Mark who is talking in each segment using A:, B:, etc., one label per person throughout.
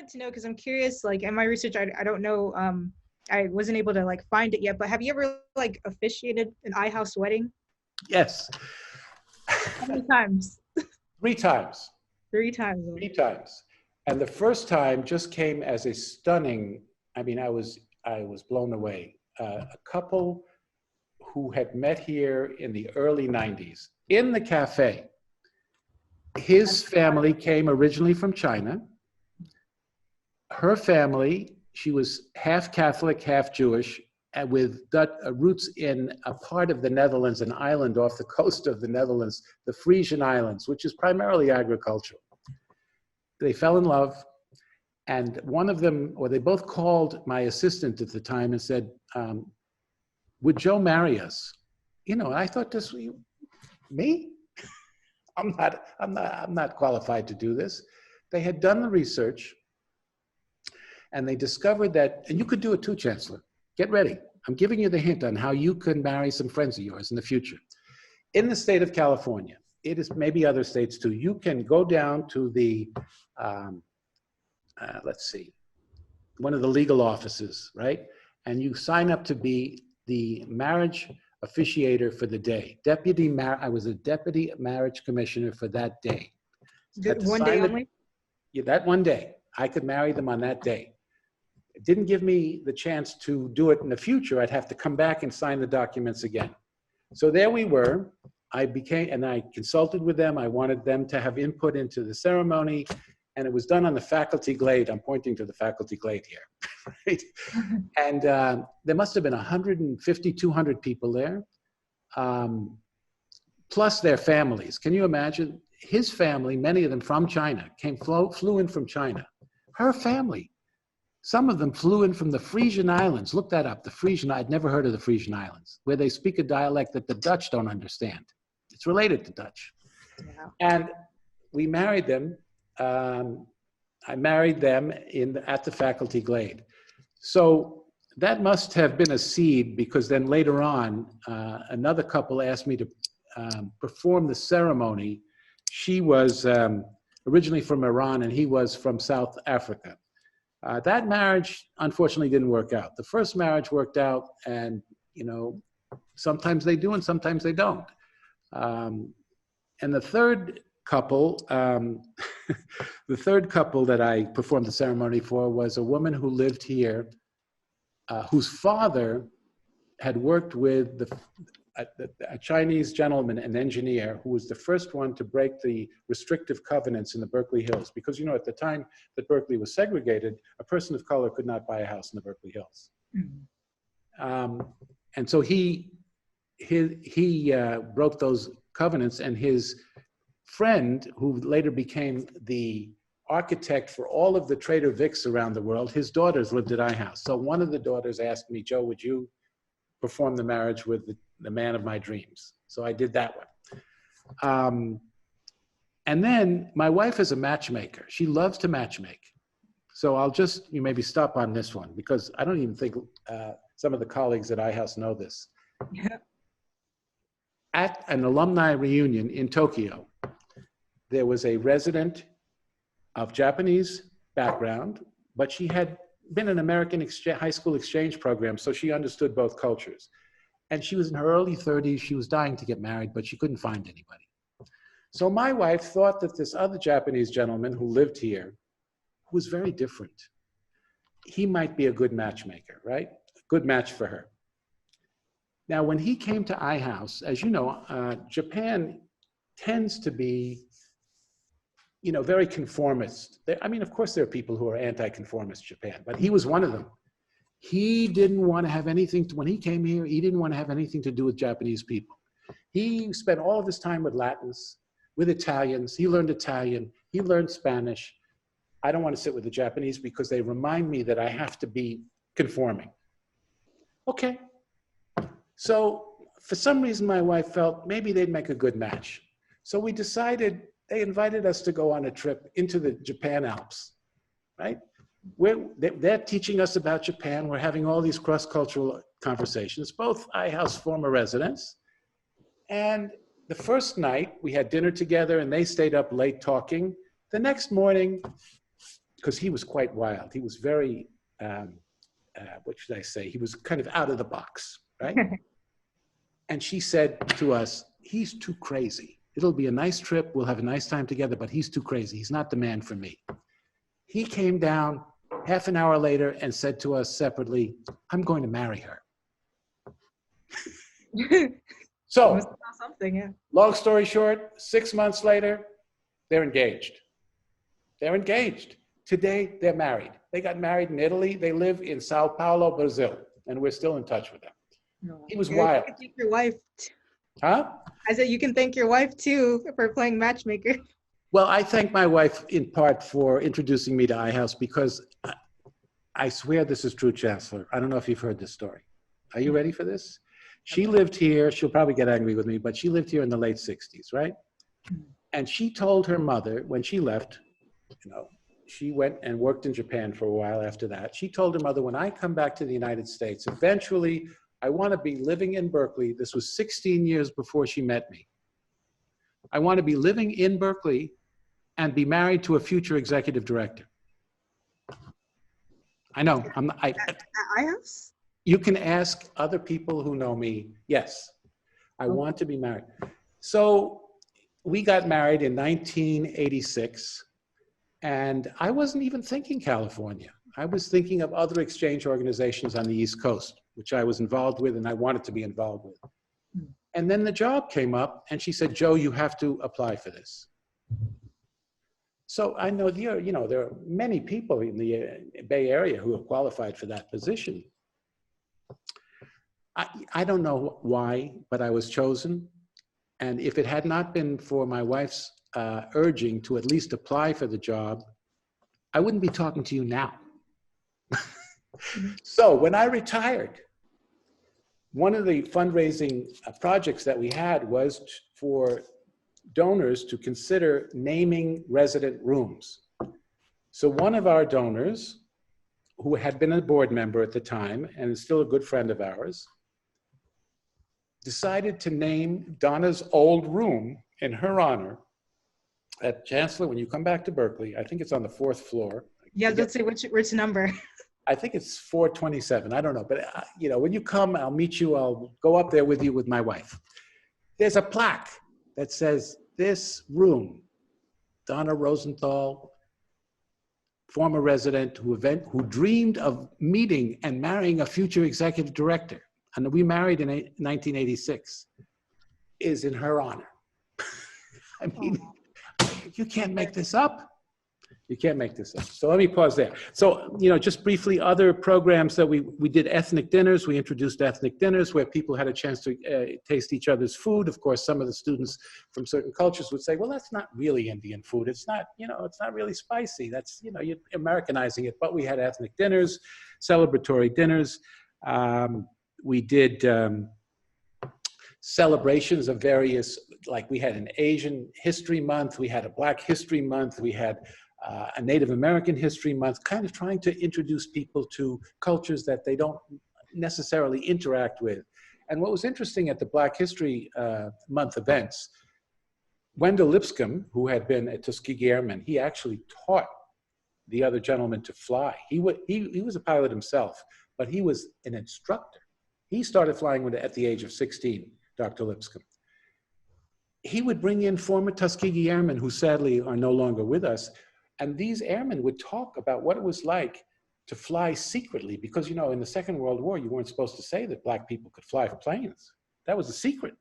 A: wanted to know, because I'm curious, like in my research, I don't know, I wasn't able to like find it yet, but have you ever like officiated an iHouse wedding?
B: Yes.
A: How many times?
B: 3 times.
A: 3 times.
B: 3 times. And the first time just came as a stunning, I mean, I was blown away. A couple who had met here in the early 90s in the cafe. His family came originally from China. Her family, she was half Catholic, half Jewish, and with roots in a part of the Netherlands, an island off the coast of the Netherlands, the Frisian Islands, which is primarily agricultural. They fell in love, and one of them, or they both called my assistant at the time and said, would Joe marry us? You know, I thought this, me? I'm not qualified to do this. They had done the research, and they discovered that, and you could do it too, Chancellor. Get ready. I'm giving you the hint on how you can marry some friends of yours in the future. In the state of California, it is maybe other states too, you can go down to the, let's see, one of the legal offices, right? And you sign up to be the marriage officiator for the day. I was a deputy marriage commissioner for that day.
A: One day only?
B: Yeah, that one day. I could marry them on that day. It didn't give me the chance to do it in the future. I'd have to come back and sign the documents again. So there we were. I consulted with them. I wanted them to have input into the ceremony, and it was done on the faculty glade. I'm pointing to the faculty glade here, right? And there must have been 150, 200 people there, plus their families. Can you imagine? His family, many of them from China, flew in from China. Her family, some of them flew in from the Frisian Islands. Look that up, the Frisian, I'd never heard of the Frisian Islands, where they speak a dialect that the Dutch don't understand. It's related to Dutch. Yeah. And we married them. I married them at the faculty glade. So that must have been a seed, because then later on, another couple asked me to perform the ceremony. She was originally from Iran, and he was from South Africa. That marriage, unfortunately, didn't work out. The first marriage worked out, and you know, sometimes they do and sometimes they don't. And the third couple, the third couple that I performed the ceremony for was a woman who lived here, whose father had worked with a Chinese gentleman, an engineer, who was the first one to break the restrictive covenants in the Berkeley Hills. Because, you know, at the time that Berkeley was segregated, a person of color could not buy a house in the Berkeley Hills. Mm-hmm. And so he broke those covenants, and his friend, who later became the architect for all of the Trader Vic's around the world, his daughters lived at iHouse. So one of the daughters asked me, Joe, would you perform the marriage with the man of my dreams? So I did that one. And then my wife is a matchmaker. She loves to matchmake. So you maybe stop on this one, because I don't even think some of the colleagues at iHouse know this. Yeah. At an alumni reunion in Tokyo, there was a resident of Japanese background, but she had been in an American high school exchange program, so she understood both cultures. And she was in her early 30s. She was dying to get married, but she couldn't find anybody. So my wife thought that this other Japanese gentleman who lived here, who was very different, he might be a good matchmaker, right? A good match for her. Now, when he came to iHouse, as you know, Japan tends to be, you know, very conformist. I mean, of course, there are people who are anti-conformist Japan, but he was one of them. He didn't want to have anything when he came here, he didn't want to have anything to do with Japanese people. He spent all of his time with Latins, with Italians. He learned Italian, he learned Spanish. I don't want to sit with the Japanese because they remind me that I have to be conforming. Okay. So for some reason, my wife felt maybe they'd make a good match. So we decided, they invited us to go on a trip into the Japan Alps, right? They're teaching us about Japan. We're having all these cross-cultural conversations, both iHouse former residents. And the first night, we had dinner together, and they stayed up late talking. The next morning, because he was quite wild. He was very, what should I say? He was kind of out of the box, right? And she said to us, he's too crazy. It'll be a nice trip. We'll have a nice time together, but he's too crazy. He's not the man for me. He came down half an hour later and said to us separately, I'm going to marry her. So,
A: something, yeah.
B: Long story short, 6 months later, they're engaged. They're engaged. Today, they're married. They got married in Italy. They live in Sao Paulo, Brazil, and we're still in touch with them.
A: No.
B: He was wild.
A: You can thank your wife.
B: Huh?
A: I said you can thank your wife too for playing matchmaker.
B: Well, I thank my wife in part for introducing me to iHouse because I swear this is true, Chancellor. I don't know if you've heard this story. Are you ready for this? She lived here. She'll probably get angry with me, but she lived here in the late 60s, right? And she told her mother when she left, you know, she went and worked in Japan for a while after that. She told her mother, when I come back to the United States, eventually I want to be living in Berkeley. This was 16 years before she met me. I want to be living in Berkeley and be married to a future executive director. I know.
A: iHouse?
B: You can ask other people who know me. Yes, I want to be married. So we got married in 1986, and I wasn't even thinking California. I was thinking of other exchange organizations on the East Coast, which I was involved with and I wanted to be involved with. And then the job came up and she said, Joe, you have to apply for this. So I know, you know, there are many people in the Bay Area who are qualified for that position. I don't know why, but I was chosen. And if it had not been for my wife's urging to at least apply for the job, I wouldn't be talking to you now. So when I retired, one of the fundraising projects that we had was for donors to consider naming resident rooms. So one of our donors, who had been a board member at the time and is still a good friend of ours, decided to name Donna's old room in her honor at Chancellor. When you come back to Berkeley, I think it's on the 4th floor.
A: Yeah, let's see which number.
B: I think it's 427. I don't know, but you know, when you come, I'll meet you. I'll go up there with you with my wife. There's a plaque that says, "This room, Donna Rosenthal, former resident who dreamed of meeting and marrying a future executive director, and we married in 1986, is in her honor." I mean, you can't make this up. You can't make this up. So let me pause there. So, you know, just briefly, other programs that we did ethnic dinners. We introduced ethnic dinners where people had a chance to taste each other's food. Of course, some of the students from certain cultures would say, well, that's not really Indian food. It's not, you know, it's not really spicy. That's, you know, you're Americanizing it. But we had ethnic dinners, celebratory dinners. We did celebrations of various, like we had an Asian History Month, we had a Black History Month, we had a Native American History Month, kind of trying to introduce people to cultures that they don't necessarily interact with. And what was interesting at the Black History Month events, Wendell Lipscomb, who had been a Tuskegee Airman, he actually taught the other gentleman to fly. He was a pilot himself, but he was an instructor. He started flying at the age of 16, Dr. Lipscomb. He would bring in former Tuskegee Airmen who sadly are no longer with us, and these airmen would talk about what it was like to fly secretly, because, you know, in the Second World War, you weren't supposed to say that Black people could fly planes. That was a secret.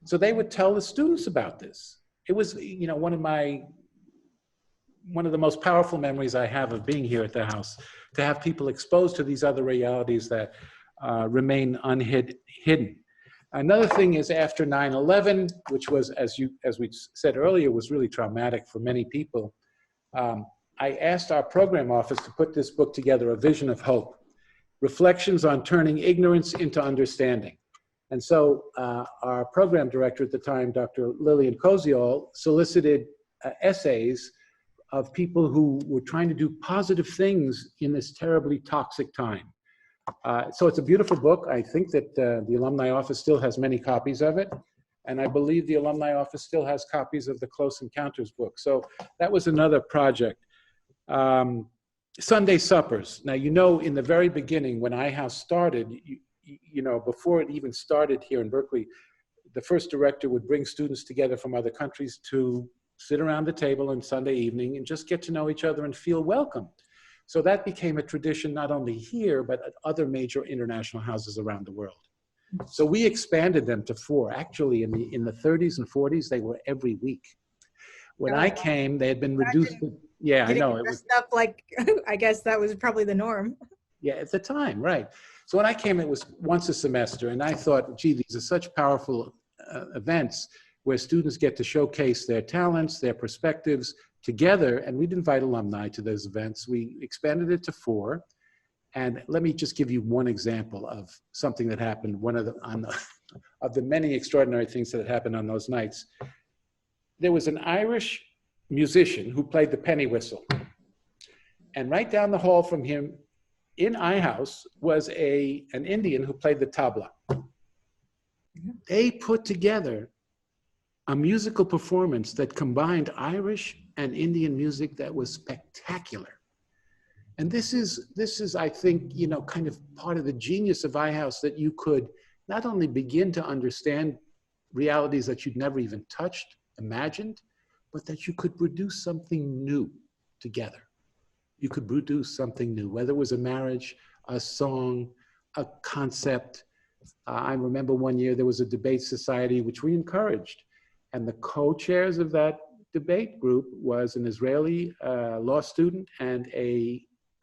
B: So they would tell the students about this. It was, you know, one of the most powerful memories I have of being here at the house, to have people exposed to these other realities that remain hidden. Another thing is after 9/11, which was, as we said earlier, was really traumatic for many people. I asked our program office to put this book together, A Vision of Hope, Reflections on Turning Ignorance into Understanding. And so our program director at the time, Dr. Lillian Koziol, solicited essays of people who were trying to do positive things in this terribly toxic time. So it's a beautiful book. I think that the alumni office still has many copies of it. And I believe the alumni office still has copies of the Close Encounters book. So that was another project. Um, Sunday suppers. Now, you know, in the very beginning, when iHouse started, you know, before it even started here in Berkeley, the first director would bring students together from other countries to sit around the table on Sunday evening and just get to know each other and feel welcome. So that became a tradition not only here, but at other major international houses around the world. So we expanded them to 4. Actually, in the 30s and 40s, they were every week. When I
A: Oh,
B: came, they had been reduced. Yeah, I
A: getting
B: know. It was,
A: dressed up like I guess that was probably the norm.
B: yeah, at the time, right. So when I came, it was once a semester, and I thought, gee, these are such powerful events where students get to showcase their talents, their perspectives together, and we'd invite alumni to those events. We expanded it to 4, and let me just give you one example of something that happened, of the many extraordinary things that happened on those nights. There was an Irish musician who played the penny whistle, and right down the hall from him in iHouse was an Indian who played the tabla. They put together a musical performance that combined Irish and Indian music that was spectacular. And this is, I think, you know, kind of part of the genius of iHouse, that you could not only begin to understand realities that you'd never even touched, imagined, but that you could produce something new together. You could produce something new, whether it was a marriage, a song, a concept. I remember one year there was a debate society which we encouraged, and the co-chairs of that debate group was an Israeli law student and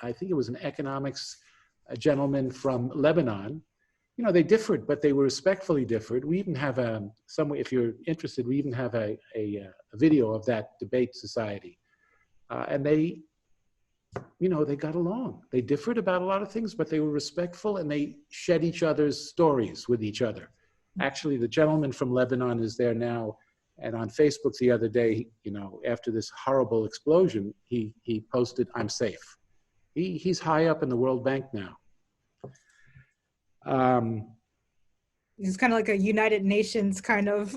B: I think it was an economics gentleman from Lebanon. You know, they differed, but they were respectfully differed. We even have if you're interested, we even have a video of that debate society. And they, you know, they got along. They differed about a lot of things, but they were respectful, and they shared each other's stories with each other. Actually, the gentleman from Lebanon is there now. And on Facebook the other day, you know, after this horrible explosion, he posted, "I'm safe." He's high up in the World Bank now.
A: It's kind of like a United Nations kind of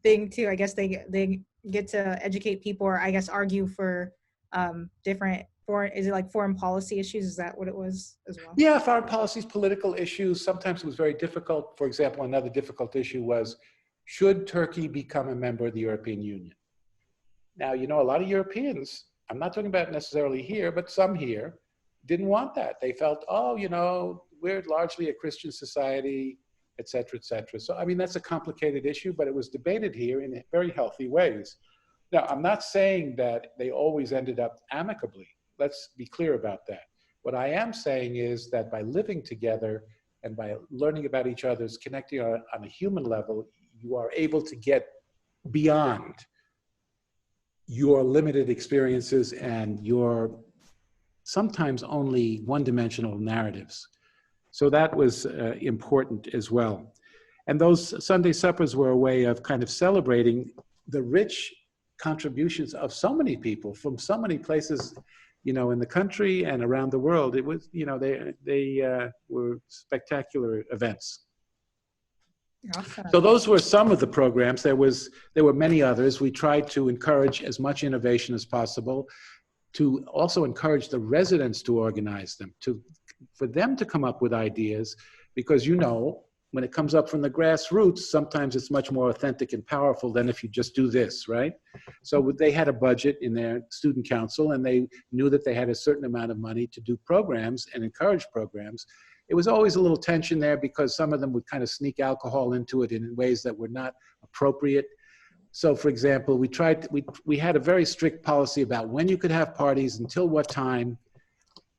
A: thing too. I guess they get to educate people, or I guess argue for different foreign. Is it like foreign policy issues? Is that what it was as well?
B: Yeah, foreign policies, political issues. Sometimes it was very difficult. For example, another difficult issue was, should Turkey become a member of the European Union? Now, you know, a lot of Europeans, I'm not talking about necessarily here, but some here, didn't want that. They felt, oh, you know, we're largely a Christian society, et cetera, et cetera. So, I mean, that's a complicated issue, but it was debated here in very healthy ways. Now, I'm not saying that they always ended up amicably. Let's be clear about that. What I am saying is that by living together and by learning about each other's, connecting on a human level, you are able to get beyond your limited experiences and your sometimes only one-dimensional narratives. So that was important as well. And those Sunday suppers were a way of kind of celebrating the rich contributions of so many people from so many places, you know, in the country and around the world. It was, you know, they were spectacular events.
A: Awesome.
B: So those were some of the programs. There were many others. We tried to encourage as much innovation as possible, to also encourage the residents to organize them, for them to come up with ideas, because, you know, when it comes up from the grassroots, sometimes it's much more authentic and powerful than if you just do this, right? So they had a budget in their student council, and they knew that they had a certain amount of money to do programs and encourage programs. It was always a little tension there, because some of them would kind of sneak alcohol into it in ways that were not appropriate. So, for example, we had a very strict policy about when you could have parties, until what time.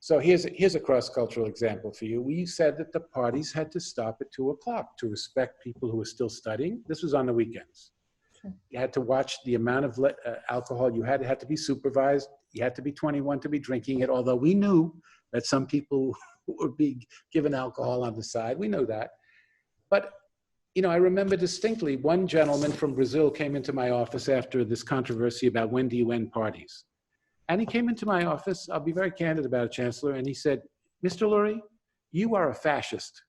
B: So here's a cross-cultural example for you. We said that the parties had to stop at 2 o'clock to respect people who were still studying. This was on the weekends.
A: Sure.
B: You had to watch the amount of alcohol you had. It had to be supervised. You had to be 21 to be drinking it, although we knew that some people would be given alcohol on the side. We know that. But, you know, I remember distinctly one gentleman from Brazil came into my office after this controversy about when do you end parties. And he came into my office, I'll be very candid about it, Chancellor, and he said, "Mr. Lurie, you are a fascist."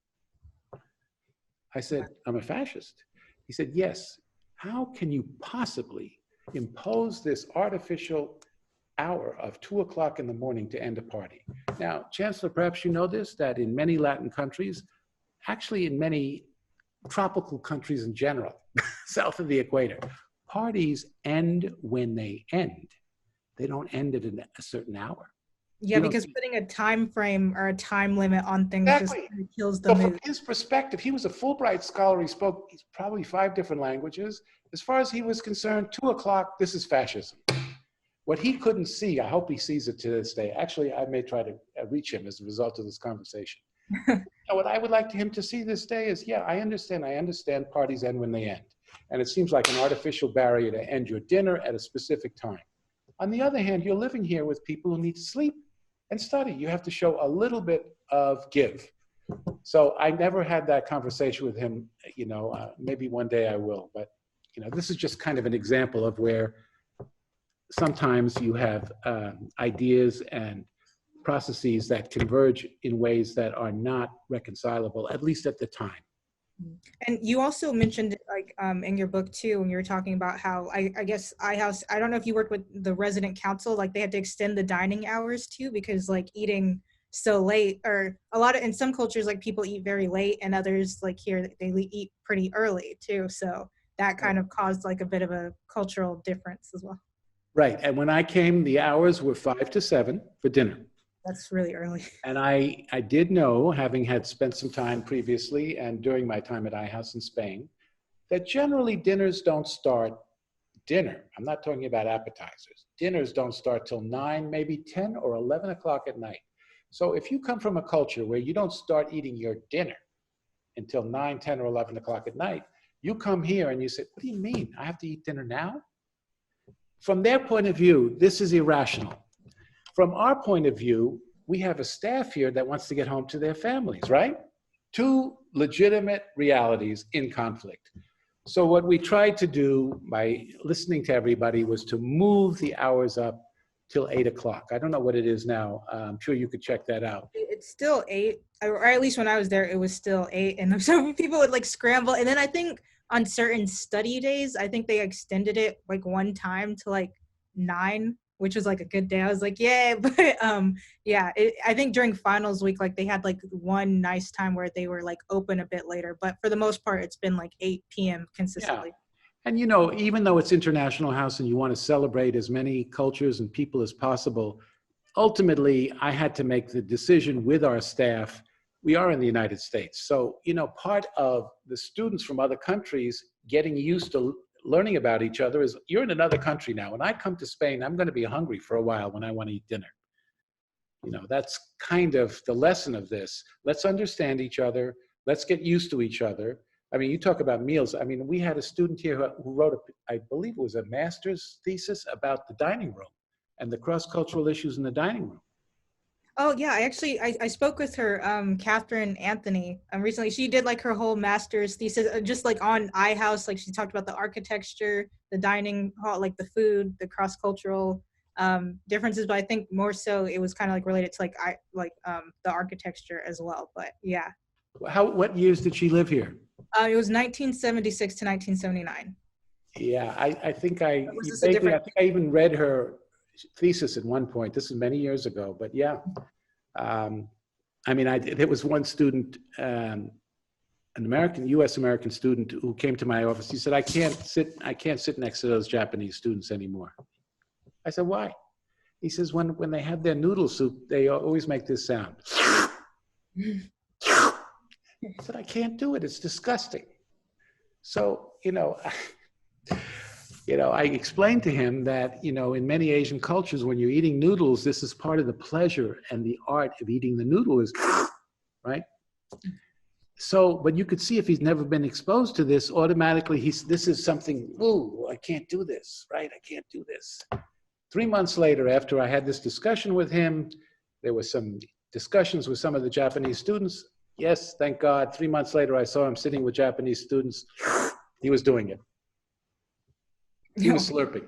B: I said, "I'm a fascist?" He said, "Yes. How can you possibly impose this artificial hour of 2 o'clock in the morning to end a party. Now, Chancellor, perhaps you know this, that in many Latin countries, actually in many tropical countries in general, south of the equator, parties end when they end. They don't end at a certain hour.
A: Yeah,
B: You don't
A: because
B: see.
A: putting a time frame or a time limit on things just
B: Exactly.
A: kind of kills the
B: So from
A: mood.
B: his perspective, he was a Fulbright scholar. He spoke probably 5 different languages. As far as he was concerned, 2 o'clock, this is fascism. What he couldn't see, I hope he sees it to this day. Actually, I may try to reach him as a result of this conversation. And what I would like him to see this day is, yeah, I understand parties end when they end. And it seems like an artificial barrier to end your dinner at a specific time. On the other hand, you're living here with people who need to sleep and study. You have to show a little bit of give. So I never had that conversation with him, maybe one day I will, but this is just kind of an example of where sometimes you have ideas and processes that converge in ways that are not reconcilable, at least at the time.
A: And you also mentioned like in your book too, when you were talking about how I guess iHouse, I don't know if you worked with the resident council, like they had to extend the dining hours too, because like eating so late, or a lot of, in some cultures, like people eat very late, and others like here, they eat pretty early too. So that kind of caused like a bit of a cultural difference as well.
B: Right. And when I came, the hours were 5 to 7 for dinner.
A: That's really early.
B: And I did know, having had spent some time previously and during my time at iHouse in Spain, that generally dinners don't start dinner. I'm not talking about appetizers. Dinners don't start till 9, maybe 10 or 11 o'clock at night. So if you come from a culture where you don't start eating your dinner until 9, 10, or 11 o'clock at night, you come here and you say, what do you mean? I have to eat dinner now? From their point of view, this is irrational. From our point of view, we have a staff here that wants to get home to their families, right? 2 legitimate realities in conflict. So what we tried to do by listening to everybody was to move the hours up till 8 o'clock. I don't know what it is now. I'm sure you could check that out.
A: It's still 8, or at least when I was there, it was still 8. And so people would like scramble. And then I think on certain study days, I think they extended it like one time to like 9, which was like a good day. I was like, yeah, but yeah, I think during finals week, like they had like one nice time where they were like open a bit later, but for the most part, it's been like 8 p.m. consistently.
B: Yeah. And even though it's International House and you want to celebrate as many cultures and people as possible, ultimately I had to make the decision with our staff. We are in the United States. So, part of the students from other countries getting used to learning about each other is, you're in another country now. When I come to Spain, I'm going to be hungry for a while when I want to eat dinner. That's kind of the lesson of this. Let's understand each other. Let's get used to each other. I mean, you talk about meals. I mean, we had a student here who wrote, I believe it was a master's thesis about the dining room and the cross-cultural issues in the dining room.
A: Oh yeah, I spoke with her, Catherine Anthony, recently. She did like her whole master's thesis just like on iHouse. Like she talked about the architecture, the dining hall, like the food, the cross-cultural differences. But I think more so it was kind of like related to the architecture as well. But yeah.
B: What years did she live here?
A: It was 1976 to 1979.
B: Yeah, I think I even read her thesis at one point. This is many years ago, but yeah. I mean, there was one student, an U.S. American student who came to my office. He said, I can't sit next to those Japanese students anymore. I said, why? He says, when they have their noodle soup, they always make this sound. I said, I can't do it. It's disgusting. So, I explained to him that, in many Asian cultures, when you're eating noodles, this is part of the pleasure and the art of eating the noodle is, right? So, but you could see if he's never been exposed to this, automatically this is something, ooh, I can't do this, right? I can't do this. 3 months later, after I had this discussion with him, there were some discussions with some of the Japanese students. Yes, thank God. 3 months later, I saw him sitting with Japanese students. He was doing it. He was slurping.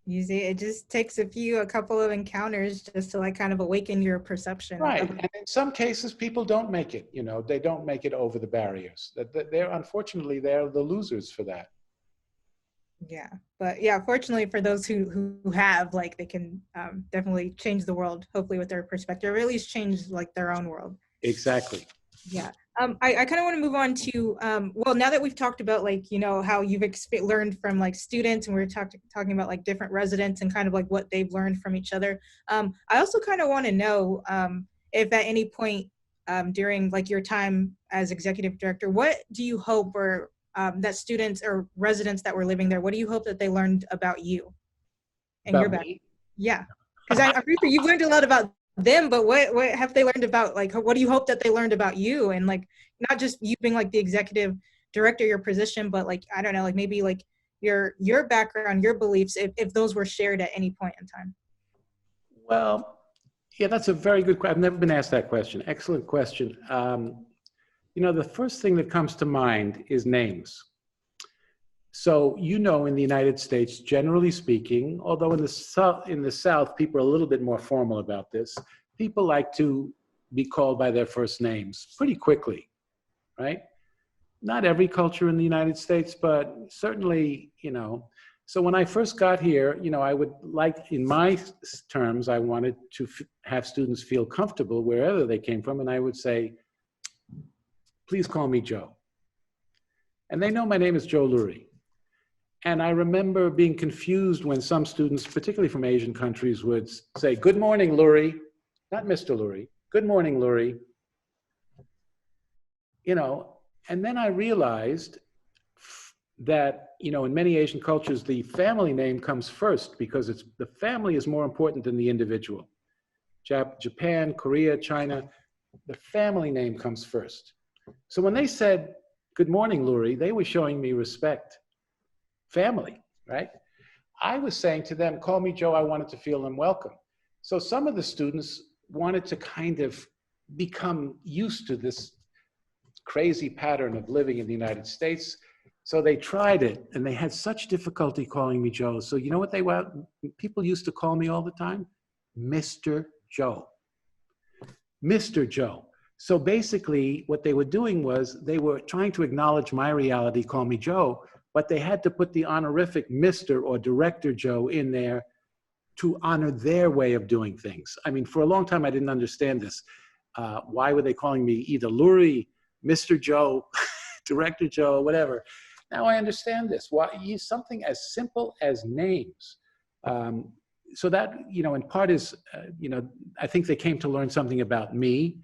A: You see, it just takes a couple of encounters just to like kind of awaken your perception.
B: Right, and in some cases, people don't make it. They don't make it over the barriers. Unfortunately, they're the losers for that.
A: Yeah, but yeah, fortunately for those who have, like, they can definitely change the world, hopefully with their perspective, or at least change like their own world.
B: Exactly.
A: Yeah. I kind of want to move on to, well, now that we've talked about, like, you know, how you've learned from like students, and we're talking about like different residents and kind of like what they've learned from each other. I also kind of want to know if at any point during like your time as executive director, what do you hope, or that students or residents that were living there, what do you hope that they learned about you and your
B: About
A: background?
B: me?
A: Yeah, because I'm pretty sure you've learned a lot about them, but what have they learned about, like, what do you hope that they learned about you, and like not just you being like the executive director, your position, but like, I don't know, like maybe like your background, your beliefs, if those were shared at any point in time.
B: Well, yeah, that's a very good question. I've never been asked that question. Excellent question. You know, the first thing that comes to mind is names. So, you know, in the United States, generally speaking, although in the South, people are a little bit more formal about this, people like to be called by their first names pretty quickly, right? Not every culture in the United States, but certainly, you know. So when I first got here, you know, I would like, in my terms, I wanted to have students feel comfortable wherever they came from, and I would say, please call me Joe. And they know my name is Joe Lurie. And I remember being confused when some students, particularly from Asian countries, would say, good morning, Lurie, not Mr. Lurie, good morning, Lurie. You know, and then I realized that, you know, in many Asian cultures, the family name comes first because the family is more important than the individual. Japan, Korea, China, the family name comes first. So when they said, good morning, Lurie, they were showing me respect. Family, right? I was saying to them, call me Joe, I wanted to feel them welcome. So some of the students wanted to kind of become used to this crazy pattern of living in the United States. So they tried it, and they had such difficulty calling me Joe. So you know what people used to call me all the time? Mr. Joe. Mr. Joe. So basically what they were doing was they were trying to acknowledge my reality, call me Joe, but they had to put the honorific Mr. or Director Joe in there to honor their way of doing things. I mean, for a long time, I didn't understand this. Why were they calling me either Lurie, Mr. Joe, Director Joe, whatever? Now I understand this. Why use something as simple as names? So that, you know, in part is, you know, I think they came to learn something about me.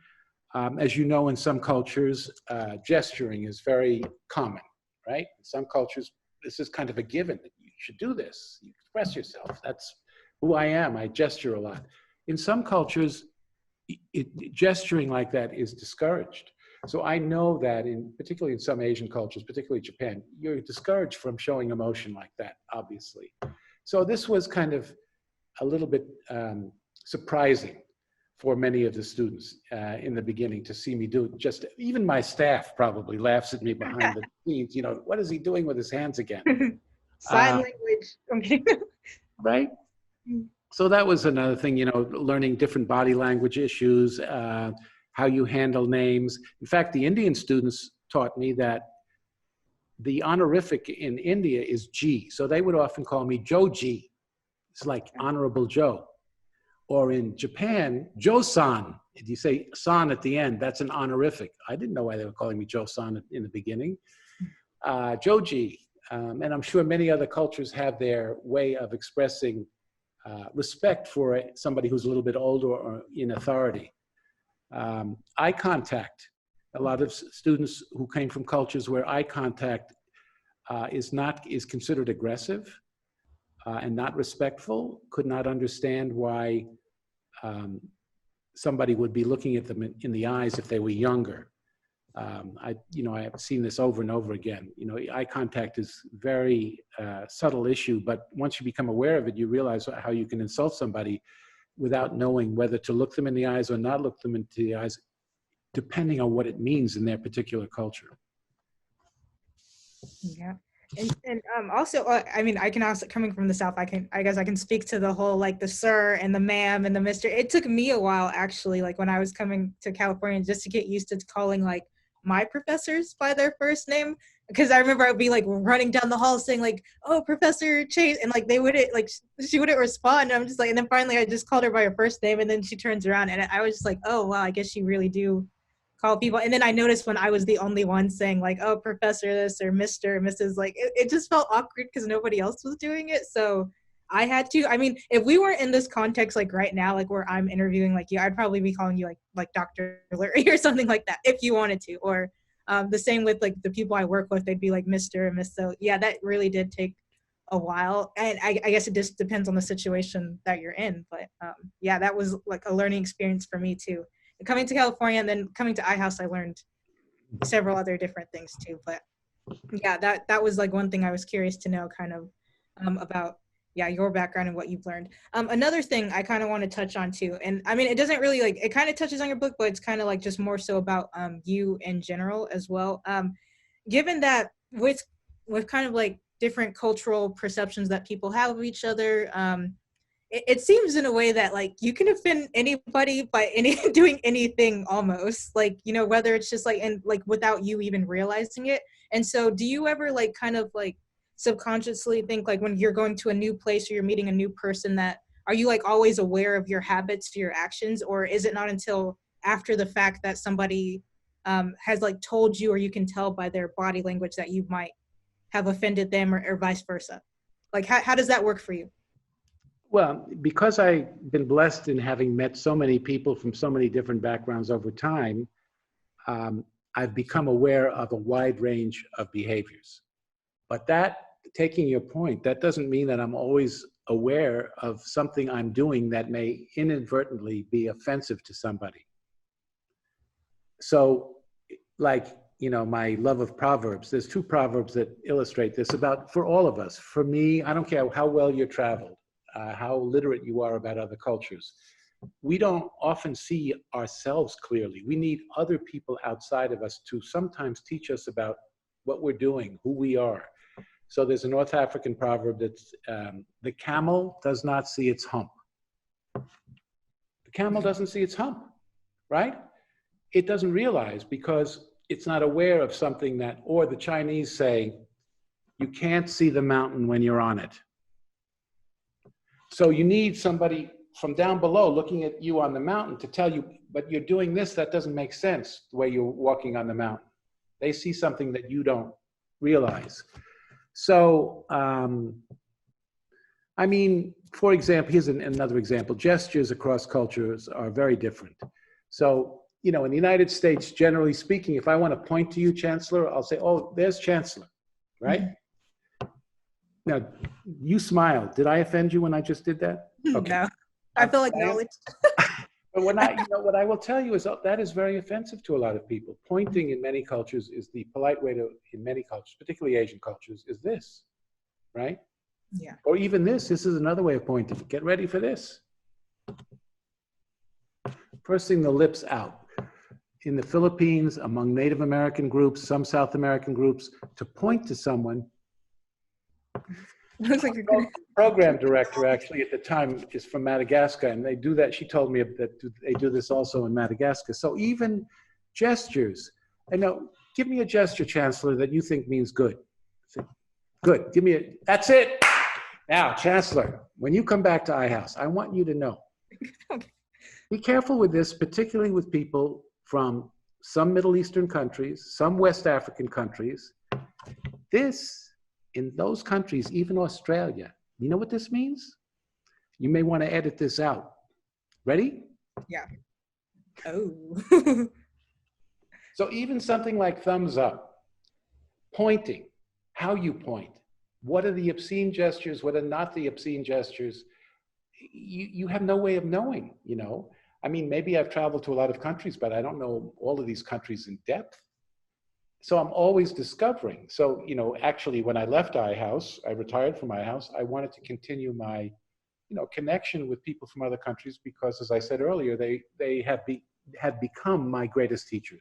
B: As you know, in some cultures, gesturing is very common, right? In some cultures, this is kind of a given. You should do this. You express yourself. That's who I am. I gesture a lot. In some cultures, gesturing like that is discouraged. So I know that particularly in some Asian cultures, particularly Japan, you're discouraged from showing emotion like that, obviously. So this was kind of a little bit surprising for many of the students in the beginning to see me do it. Just even my staff probably laughs at me behind the scenes. You know, what is he doing with his hands again?
A: Sign language.
B: Right? So that was another thing, you know, learning different body language issues, how you handle names. In fact, the Indian students taught me that the honorific in India is G. So they would often call me Joe G. It's like Honorable Joe. Or in Japan, Joe-san. If you say san at the end, that's an honorific. I didn't know why they were calling me Joe-san in the beginning. Joji. And I'm sure many other cultures have their way of expressing respect for somebody who's a little bit older or in authority. Eye contact. A lot of students who came from cultures where eye contact is considered aggressive and not respectful, could not understand why somebody would be looking at them in the eyes if they were younger. I have seen this over and over again. You know, eye contact is very subtle issue, but once you become aware of it, you realize how you can insult somebody without knowing whether to look them in the eyes or not look them into the eyes, depending on what it means in their particular culture.
A: Yeah. And also, I mean, I can also, coming from the South, I guess I can speak to the whole, like, the sir and the ma'am and the mister. It took me a while, actually, like when I was coming to California, just to get used to calling like my professors by their first name, because I remember I'd be like running down the hall saying like, "Oh, Professor Chase," and like they wouldn't like she wouldn't respond. I'm just like, and then finally I just called her by her first name, and then she turns around, and I was just like, "Oh wow, I guess you really do call people." And then I noticed when I was the only one saying like, "Oh, Professor this," or Mister, Mrs., like it just felt awkward because nobody else was doing it. So I had to. I mean, if we weren't in this context like right now, like where I'm interviewing like you, I'd probably be calling you like Dr. Lurie or something like that if you wanted to. Or the same with like the people I work with, they'd be like Mr. and Miss. So yeah, that really did take a while, and I guess it just depends on the situation that you're in. But yeah, that was like a learning experience for me too. And coming to California and then coming to iHouse, I learned several other different things too. But yeah, that was like one thing I was curious to know kind of about yeah your background and what you've learned. Another thing I kind of want to touch on too, and I mean it doesn't really like it kind of touches on your book, but it's kind of like just more so about you in general as well. Given that with kind of like different cultural perceptions that people have of each other, it seems in a way that like you can offend anybody by any doing anything almost like whether it's just like and like without you even realizing it. And so do you ever like kind of like subconsciously think like when you're going to a new place or you're meeting a new person that are you like always aware of your habits, your actions, or is it not until after the fact that somebody has like told you or you can tell by their body language that you might have offended them or vice versa? Like how does that work for you?
B: Well, because I've been blessed in having met so many people from so many different backgrounds over time, I've become aware of a wide range of behaviors. But that, taking your point, that doesn't mean that I'm always aware of something I'm doing that may inadvertently be offensive to somebody. So, like, my love of Proverbs, there's two Proverbs that illustrate this about for all of us. For me, I don't care how well you're traveled, how literate you are about other cultures. We don't often see ourselves clearly. We need other people outside of us to sometimes teach us about what we're doing, who we are. So there's a North African proverb that's, the camel does not see its hump. The camel doesn't see its hump, right? It doesn't realize because it's not aware of something that, or the Chinese say, you can't see the mountain when you're on it. So you need somebody from down below looking at you on the mountain to tell you, but you're doing this, that doesn't make sense the way you're walking on the mountain. They see something that you don't realize. So, I mean, for example, here's another example. Gestures across cultures are very different. So, in the United States, generally speaking, if I want to point to you, Chancellor, I'll say, oh, there's Chancellor, right? Mm-hmm. Now, you smiled. Did I offend you when I just did that? Okay.
A: No, I feel acknowledged.
B: But what I will tell you is that is very offensive to a lot of people. Pointing in many cultures is the polite way in many cultures, particularly Asian cultures, is this, right?
A: Yeah.
B: Or even this is another way of pointing. Get ready for this. Pursing the lips out. In the Philippines, among Native American groups, some South American groups, to point to someone.
A: Looks like you're gonna...
B: Program director actually at the time is from Madagascar, and they do that. She told me that they do this also in Madagascar. So even gestures, give me a gesture, Chancellor, that you think means good. Good, give me that's it. Now, Chancellor, when you come back to iHouse, I want you to know, be careful with this, particularly with people from some Middle Eastern countries, some West African countries. In those countries, even Australia, you know what this means? You may want to edit this out. Ready?
A: Yeah. Oh.
B: So even something like thumbs up, pointing, how you point, what are the obscene gestures, what are not the obscene gestures, you have no way of knowing, I mean, maybe I've traveled to a lot of countries, but I don't know all of these countries in depth. So I'm always discovering. So, actually, when I left iHouse, I retired from iHouse, I wanted to continue my, connection with people from other countries because, as I said earlier, they had become my greatest teachers.